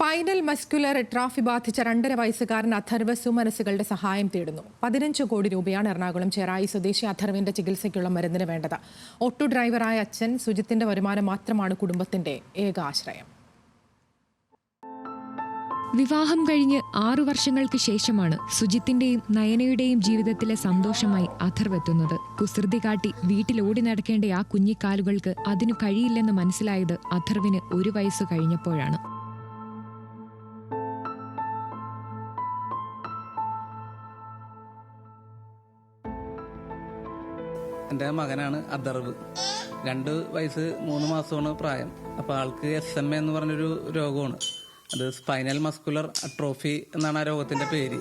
Spinal muscular atrophy ബാധിച്ച 2.5 വയസ്സുകാരൻ അഥർവ് സുമനസുകളുടെ സഹായം തേടുന്നു. 15 കോടി രൂപയാണ് എറണാകുളം ചെറായി സ്വദേശി അഥർവിന്റെ ചികിത്സയ്ക്കുള്ള മരുന്നിന് വേണ്ടത്. ഓട്ടോ ഡ്രൈവറായ അച്ഛൻ സുജിത്തിന്റെ വരുമാനം മാത്രമാണ് കുടുംബത്തിന്റെ ഏക ആശ്രയം. വിവാഹം കഴിഞ്ഞ് 6 വർഷങ്ങൾക്ക് ശേഷമാണ് സുജിത്തിന്റെയും നയനയുടെയും ജീവിതത്തിലെ സന്തോഷമായി അഥർവ് എത്തുന്നത്. കുസൃതി കാട്ടി വീട്ടിൽ ഓടി നടക്കേണ്ട ആ കുഞ്ഞിക്കാലുകൾക്ക് അതിനു കഴിയില്ലെന്ന് മനസ്സിലായത് അഥർവിന് 1 വയസ്സ് കഴിഞ്ഞപ്പോഴാണ്. എൻ്റെ മകനാണ് അഥർവ്. 2 വയസ്സ് 3 മാസമാണ് പ്രായം. അപ്പോൾ ആൾക്ക് SMA എന്ന് പറഞ്ഞൊരു രോഗമാണ്. അത് സ്പൈനൽ മസ്കുലർ അട്രോഫി എന്നാണ് ആ രോഗത്തിന്റെ പേര്.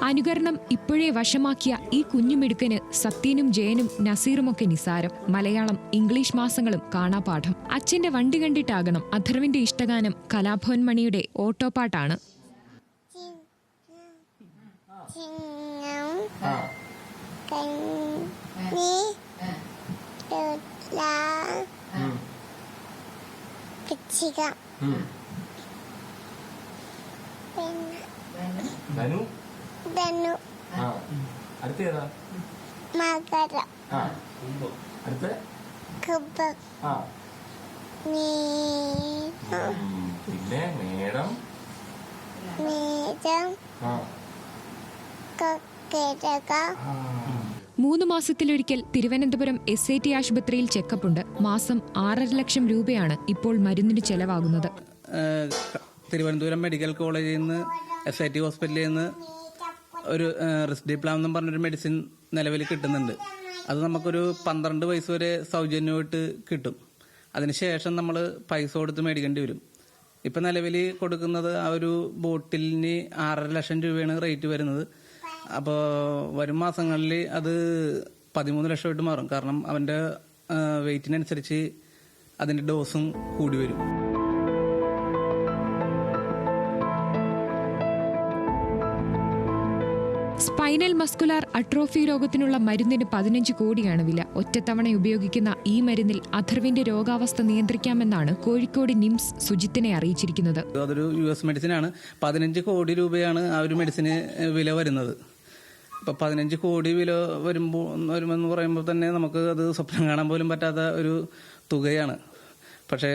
അനുകരണം ഇപ്പോഴേ വശമാക്കിയ ഈ കുഞ്ഞുമിടുക്കന് സത്യനും ജയനും നസീറുമൊക്കെ നിസാരം. മലയാളം ഇംഗ്ലീഷ് മാസങ്ങളും കാണാപാഠം. അച്ഛന്റെ വണ്ടി കണ്ടിട്ടാകണം അഥർവിന്റെ ഇഷ്ടഗാനം കലാഭവൻ മണിയുടെ ഓട്ടോപ്പാട്ടാണ്. പിന്നെ മേഡം 3 മാസത്തിലൊരിക്കൽ തിരുവനന്തപുരം SIT ആശുപത്രിയിൽ ചെക്കപ്പുണ്ട്. മാസം 6.5 ലക്ഷം രൂപയാണ് ഇപ്പോൾ മരുന്നിന് ചെലവാകുന്നത്. തിരുവനന്തപുരം മെഡിക്കൽ കോളേജിൽ നിന്ന് SIT ഹോസ്പിറ്റലിൽ നിന്ന് ഒരു റിസ്ഡിപ്ലാം എന്ന് പറഞ്ഞൊരു മെഡിസിൻ നിലവിൽ കിട്ടുന്നുണ്ട്. അത് നമുക്കൊരു 12 വയസ്സ് വരെ സൗജന്യമായിട്ട് കിട്ടും. അതിനുശേഷം നമ്മൾ പൈസ കൊടുത്ത് മേടിക്കേണ്ടി വരും. ഇപ്പം നിലവിൽ കൊടുക്കുന്നത് ആ ഒരു ബോട്ടിലിന് 6.5 ലക്ഷം രൂപയാണ് റേറ്റ് വരുന്നത്. അപ്പോൾ വരും മാസങ്ങളിൽ അത് 13 ലക്ഷമായിട്ട് മാറും. കാരണം അവൻ്റെ വെയിറ്റിനനുസരിച്ച് അതിൻ്റെ ഡോസും കൂടി വരും. സ്പൈനൽ മസ്കുലാർ അട്രോഫി രോഗത്തിനുള്ള മരുന്നിന് 15 കോടിയാണ് വില. ഒറ്റത്തവണ ഉപയോഗിക്കുന്ന ഈ മരുന്നിൽ അഥർവിന്റെ രോഗാവസ്ഥ നിയന്ത്രിക്കാമെന്നാണ് കോഴിക്കോട് നിംസ് സുജിത്തിനെ അറിയിച്ചിരിക്കുന്നത്. അതൊരു US മെഡിസിനാണ്. 15 കോടി രൂപയാണ് ആ ഒരു മെഡിസിന് വില വരുന്നത്. ഇപ്പം 15 കോടി വില വരുമെന്ന് പറയുമ്പോൾ തന്നെ നമുക്ക് അത് സ്വപ്നം കാണാൻ പോലും പറ്റാത്ത ഒരു തുകയാണ്. പക്ഷേ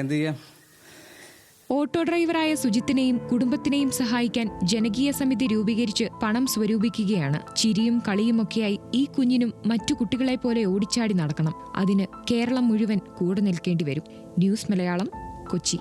എന്ത് ചെയ്യാം. ഓട്ടോ ഡ്രൈവറായ സുജിത്തിനെയും കുടുംബത്തിനെയും സഹായിക്കാൻ ജനകീയ സമിതി രൂപീകരിച്ച് പണം സ്വരൂപിക്കുകയാണ്. ചിരിയും കളിയുമൊക്കെയായി ഈ കുഞ്ഞിനും മറ്റു കുട്ടികളെ പോലെ ഓടിച്ചാടി നടക്കണം. അതിന് കേരളം മുഴുവൻ കൂടെ നിൽക്കേണ്ടി വരും. ന്യൂസ് മലയാളം, കൊച്ചി.